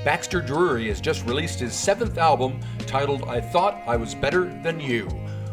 Baxter Dury has just released his 7th album titled I Thought I Was Better Than You.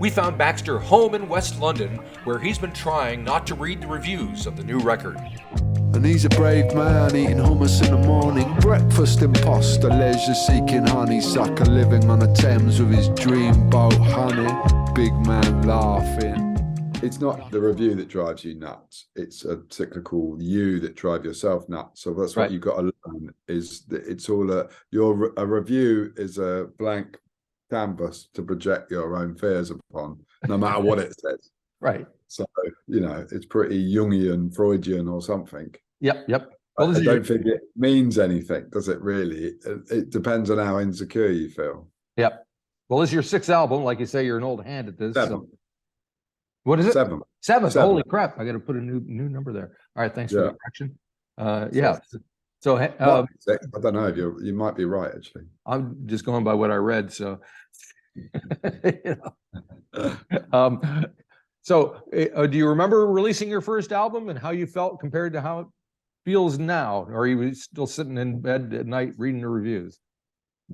We found Baxter home in West London, where he's been trying not to read the reviews of the new record. And he's a brave man, eating hummus in the morning, breakfast imposter, leisure-seeking honeysucker, living on the Thames with his dream boat, honey, big man laughing. It's not the review that drives you nuts. It's a cyclical you that drive yourself nuts. So that's what you've got to learn, is that it's all a review is a blank canvas to project your own fears upon, no matter what it says. Right. So, it's pretty Jungian, Freudian or something. Yep. Well, I don't think it means anything, does it really? It depends on how insecure you feel. Yep. Well, this is your 6th album. Like you say, you're an old hand at this. 7. So. What is it? 7. 7th. Holy crap. I got to put a new number there. All right. Thanks for the correction. Yeah. So I don't know. You might be right, actually. I'm just going by what I read. So, So do you remember releasing your first album and how you felt compared to how it feels now? Or are you still sitting in bed at night reading the reviews?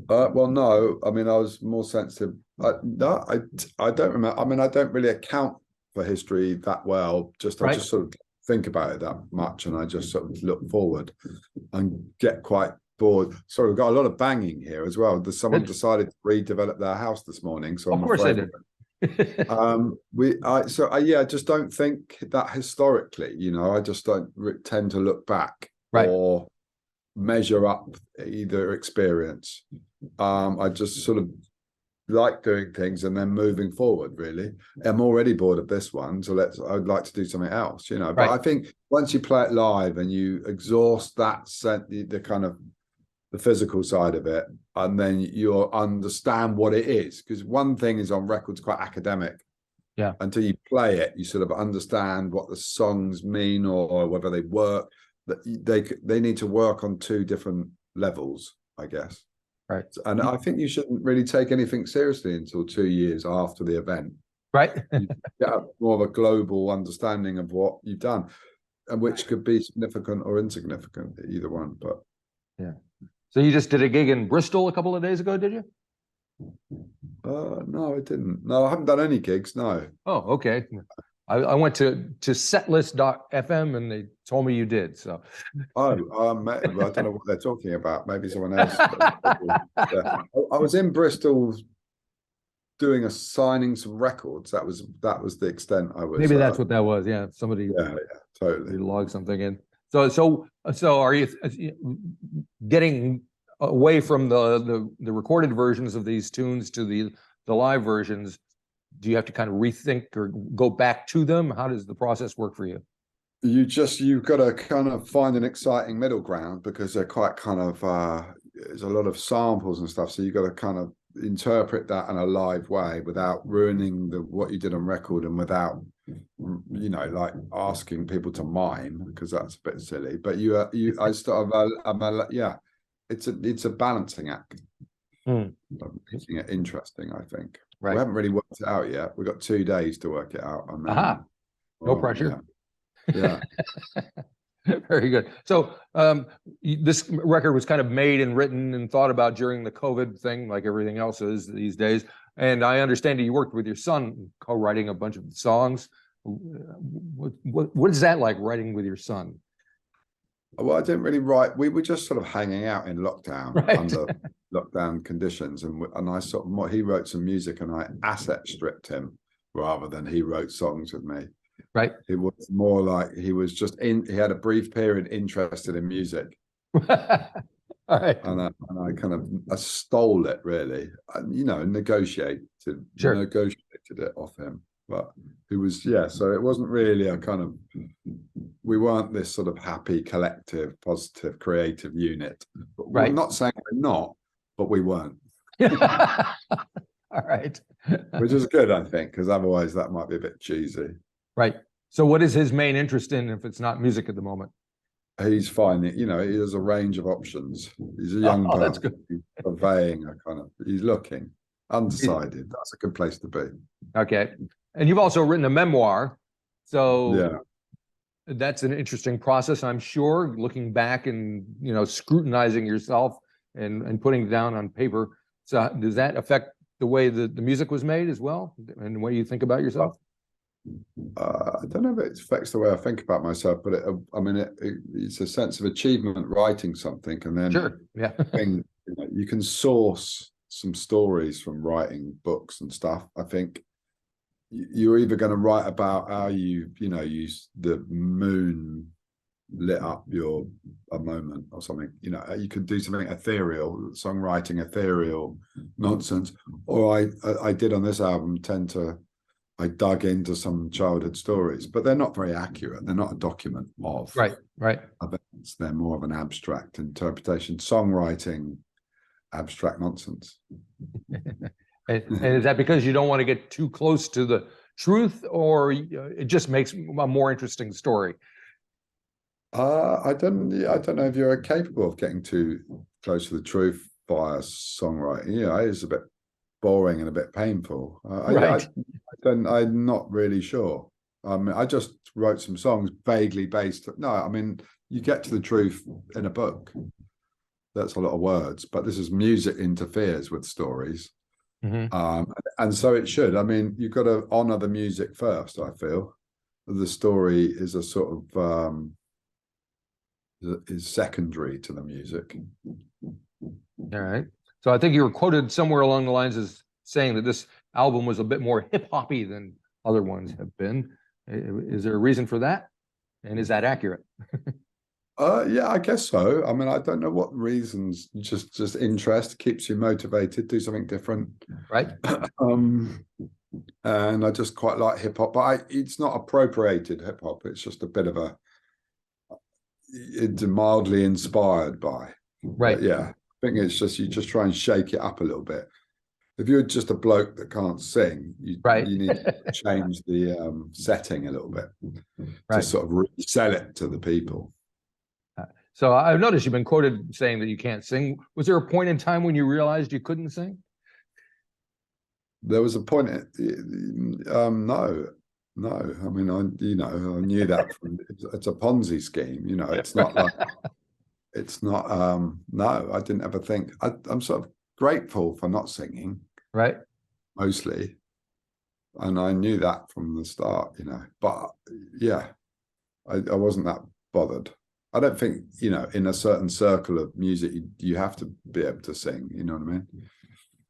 Well, no. I mean, I was more sensitive. I don't remember. I mean, I don't really account for history that well. I just sort of think about it that much, and I just sort of look forward and get quite bored. Sorry, we've got a lot of banging here as well. Someone decided to redevelop their house this morning, so of course they did. I just don't think that historically, I just don't tend to look back or measure up either experience. I just sort of like doing things and then moving forward. Really, I'm already bored of this one, so I'd like to do something else. But I think once you play it live and you exhaust that the kind of the physical side of it, and then you'll understand what it is. Because one thing is on records quite academic. Yeah. Until you play it, you sort of understand what the songs mean or whether they work. That they need to work on 2 different levels, I guess. Right. And I think you shouldn't really take anything seriously until 2 years after the event. Right. You get more of a global understanding of what you've done, and which could be significant or insignificant, either one. But yeah. So you just did a gig in Bristol a couple of days ago, did you? No, I didn't. No, I haven't done any gigs. No. Oh, okay. I went to setlist.fm and they told me you did. So. I don't know what they're talking about. Maybe someone else. Yeah. I was in Bristol doing signing some records. That was the extent I was. Maybe that's what that was. Yeah, somebody. Yeah, totally. Logged something in. So are you getting away from the recorded versions of these tunes to the live versions? Do you have to kind of rethink or go back to them? How does the process work for you? You've got to kind of find an exciting middle ground, because they're quite kind of there's a lot of samples and stuff. So you've got to kind of interpret that in a live way without ruining what you did on record, and without like asking people to mime, because that's a bit silly. But it's a balancing act. Making it interesting, I think. Right. We haven't really worked it out yet. We've got 2 days to work it out. And then, no pressure. Yeah. Very good. So this record was kind of made and written and thought about during the COVID thing, like everything else is these days. And I understand that you worked with your son co-writing a bunch of songs. What is that like, writing with your son? Well, I didn't really write. We were just sort of hanging out in lockdown under lockdown conditions, and I he wrote some music, and I asset stripped him rather than he wrote songs with me. Right. It was more like he was just he had a brief period interested in music. All right. And I stole it, really, and negotiated it off him. But it was, so it wasn't really we weren't this sort of happy, collective, positive, creative unit. Right. I'm not saying we're not, but we weren't. All right. Which is good, I think, because otherwise that might be a bit cheesy. Right. So what is his main interest in if it's not music at the moment? He's fine. He has a range of options. He's a young person. That's good. He's surveying he's looking. Undecided. That's a good place to be. Okay. And you've also written a memoir. So yeah, that's an interesting process, I'm sure, looking back and, scrutinizing yourself and putting it down on paper. So does that affect the way the music was made as well, and the way you think about yourself? I don't know if it affects the way I think about myself, but it's a sense of achievement writing something, and then Sure, yeah. You can source some stories from writing books and stuff. I think you're either going to write about how use the moon lit up a moment or something. You could do something ethereal, songwriting ethereal nonsense, or I did on this album I dug into some childhood stories, but they're not very accurate. They're not a document of right events. They're more of an abstract interpretation. Songwriting, abstract nonsense. And is that because you don't want to get too close to the truth, or it just makes a more interesting story? I don't know if you're capable of getting too close to the truth via songwriting. It's a bit boring and a bit painful. I'm not really sure. I just wrote some songs vaguely based. You get to the truth in a book. That's a lot of words, but this is music interferes with stories. Mm-hmm. And so it should. You've got to honor the music first, I feel. The story is a sort of is secondary to the music. All right. So I think you were quoted somewhere along the lines as saying that this album was a bit more hip-hoppy than other ones have been. Is there a reason for that? And is that accurate? Yeah, I guess so. I don't know what reasons, just interest keeps you motivated, do something different. Right. And I just quite like hip hop, but it's not appropriated hip hop. It's just a bit of it's mildly inspired by. Right. But yeah, I think it's just, you just try and shake it up a little bit. If you're just a bloke that can't sing, you need to change the setting a little bit to sort of resell it to the people. So I've noticed you've been quoted saying that you can't sing. Was there a point in time when you realized you couldn't sing? There was a point. No. I knew that it's a Ponzi scheme. It's not like it's not. No, I didn't ever think. I'm sort of grateful for not singing. Right. Mostly, and I knew that from the start. But yeah, I wasn't that bothered. I don't think, in a certain circle of music, you have to be able to sing. You know what I mean?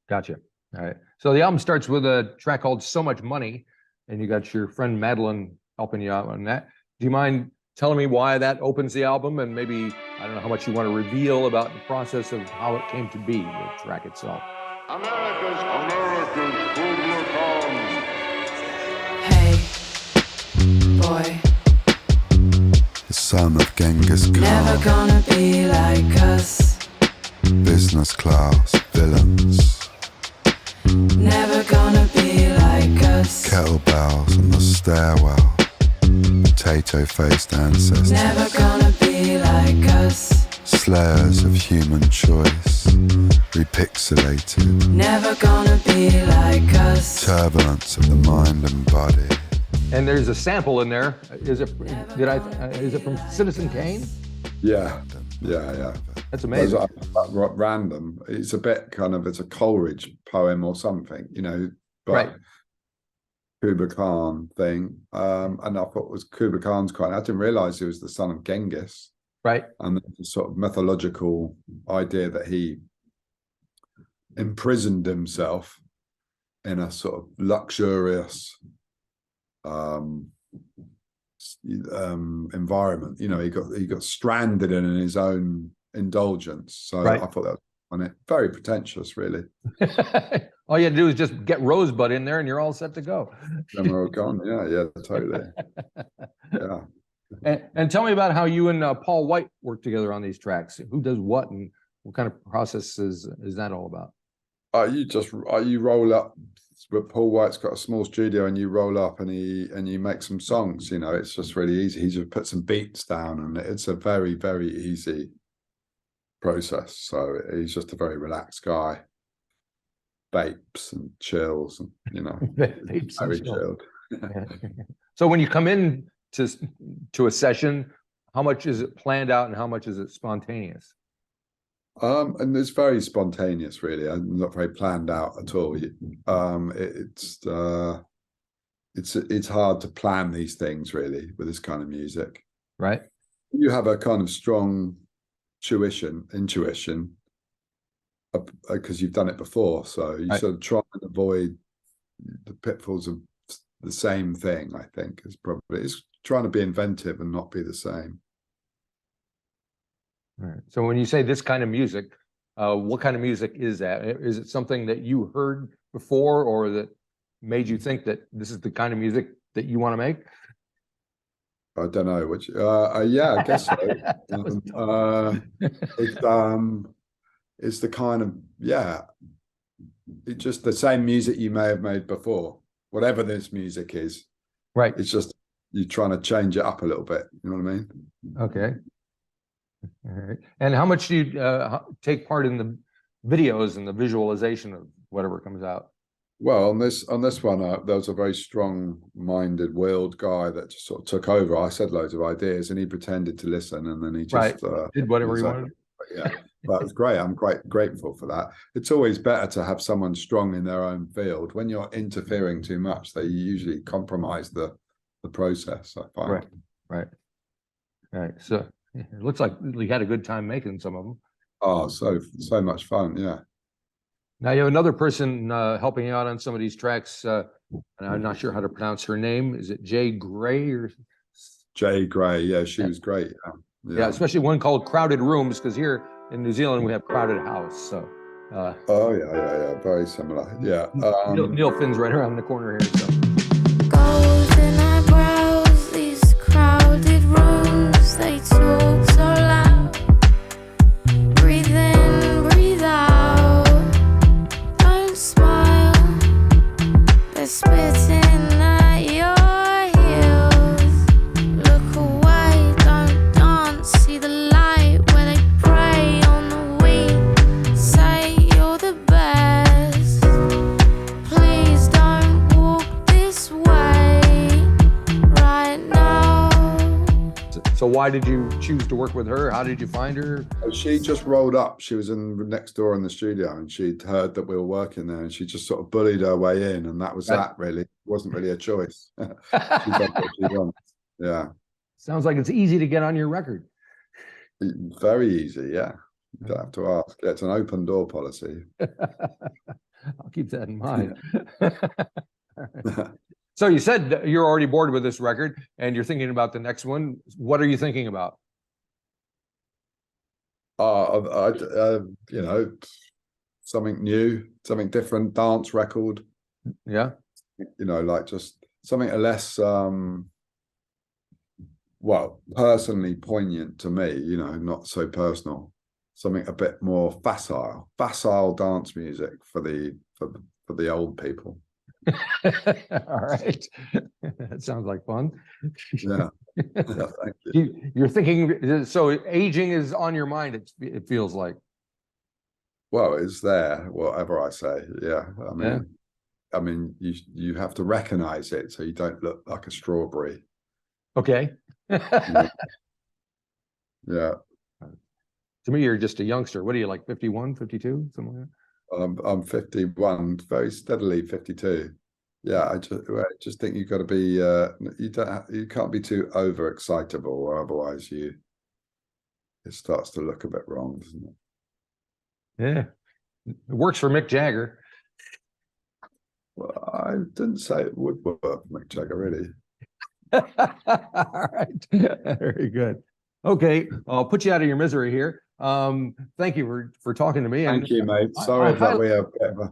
Gotcha. All right. So the album starts with a track called So Much Money, and you got your friend Madeline helping you out on that. Do you mind telling me why that opens the album, and maybe, I don't know how much you want to reveal about the process of how it came to be, the track itself? America's Kubla Khan. Hey, boy. The son of Genghis Khan. Never gonna be like us. Business class villains. Never gonna be like us. Kettlebells on the stairwell. Potato-faced ancestors. Never gonna be like us. Slayers of human choice. Repixelated. Never gonna be like us. Turbulence of the mind and body. And there's a sample in there. Is it from Citizen Kane? Yeah. That's amazing. Random. It's a bit it's a Coleridge poem or something, but right. Kubla Khan thing. And I thought it was Kubla Khan's quite, I didn't realize he was the son of Genghis. Right. And the sort of mythological idea that he imprisoned himself in a sort of luxurious environment. He got stranded in his own indulgence. So I thought that was on it. Very pretentious, really. All you had to do is just get Rosebud in there and you're all set to go. Then we're gone. Yeah, totally. Yeah. And tell me about how you and Paul White work together on these tracks. Who does what, and what kind of process is that all about? You roll up. But Paul White's got a small studio, and you roll up and you make some songs. It's just really easy. He just puts some beats down, and it's a very, very easy process. So he's just a very relaxed guy. Vapes and chills, and Vapes very and chilled. chilled. So when you come in to a session, how much is it planned out and how much is it spontaneous? And it's very spontaneous, really. I'm not very planned out at all. It's hard to plan these things, really, with this kind of music. Right. You have a kind of strong intuition, because you've done it before. So you Right. sort of try and avoid the pitfalls of the same thing, I think, it's trying to be inventive and not be the same. Right. So when you say this kind of music, what kind of music is that? Is it something that you heard before, or that made you think that this is the kind of music that you want to make? I don't know which. Yeah, I guess so. It's the kind of, it's just the same music you may have made before, whatever this music is. Right. It's just you're trying to change it up a little bit. You know what I mean? Okay. All right. And how much do you take part in the videos and the visualization of whatever comes out? Well, on this one, there was a very strong-minded, willed guy that just sort of took over. I said loads of ideas, and he pretended to listen, and then he just did whatever he wanted. Yeah, but it was great. I'm grateful for that. It's always better to have someone strong in their own field. When you're interfering too much, they usually compromise the process, I find. Right. So it looks like we had a good time making some of them. Oh, so much fun, yeah. Now you have another person helping you out on some of these tracks, and I'm not sure how to pronounce her name. Is it Jay Gray or? Jay Gray, yeah, she was great. Yeah, especially one called Crowded Rooms, because here in New Zealand we have Crowded House. So. Oh yeah, very similar. Yeah. Neil Finn's right around the corner here. So. Golden eyebrows, these crowded rooms, they talk so loud. Breathe in, breathe out. Don't smile. They're spitting at your heels. Look away, don't dance. See the light where they prey on the weak. Say you're the best. Please don't walk this way right now. So why did you choose to work with her? How did you find her? She just rolled up. She was next door in the studio, and she'd heard that we were working there, and she just sort of bullied her way in, and that was that. Really, it wasn't really a choice. She did what she wanted. Yeah. Sounds like it's easy to get on your record. Very easy. Yeah. You don't have to ask. Yeah, it's an open door policy. I'll keep that in mind. So you said you're already bored with this record and you're thinking about the next one. What are you thinking about? You know, something new, something different, dance record. Yeah. You know, like just something less, well, personally poignant to me, you know, not so personal. Something a bit more facile dance music for the old people. All right. That sounds like fun. Yeah. Yeah, thank you. You're thinking, so aging is on your mind, it feels like. Well, it's there, whatever I say. Yeah. I mean, you have to recognize it so you don't look like a strawberry. Okay. Yeah. To me, you're just a youngster. What are you, like 51, 52, something like that? I'm 51, very steadily 52. Yeah, I just think you've got to be you can't be too overexcitable, or otherwise it starts to look a bit wrong, doesn't it? Yeah. It works for Mick Jagger. Well, I didn't say it would work for Mick Jagger, really. All right. Very good. Okay, I'll put you out of your misery here. Thank you for talking to me. Thank you, mate. Sorry that we have a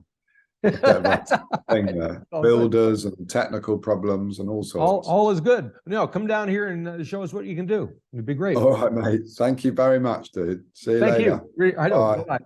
bit of a thing there. Builders and technical problems and all sorts. All is good. No, come down here and show us what you can do. It'd be great. All right, mate. Thank you very much, dude. See you later. Thank you. I know. Bye. Bye.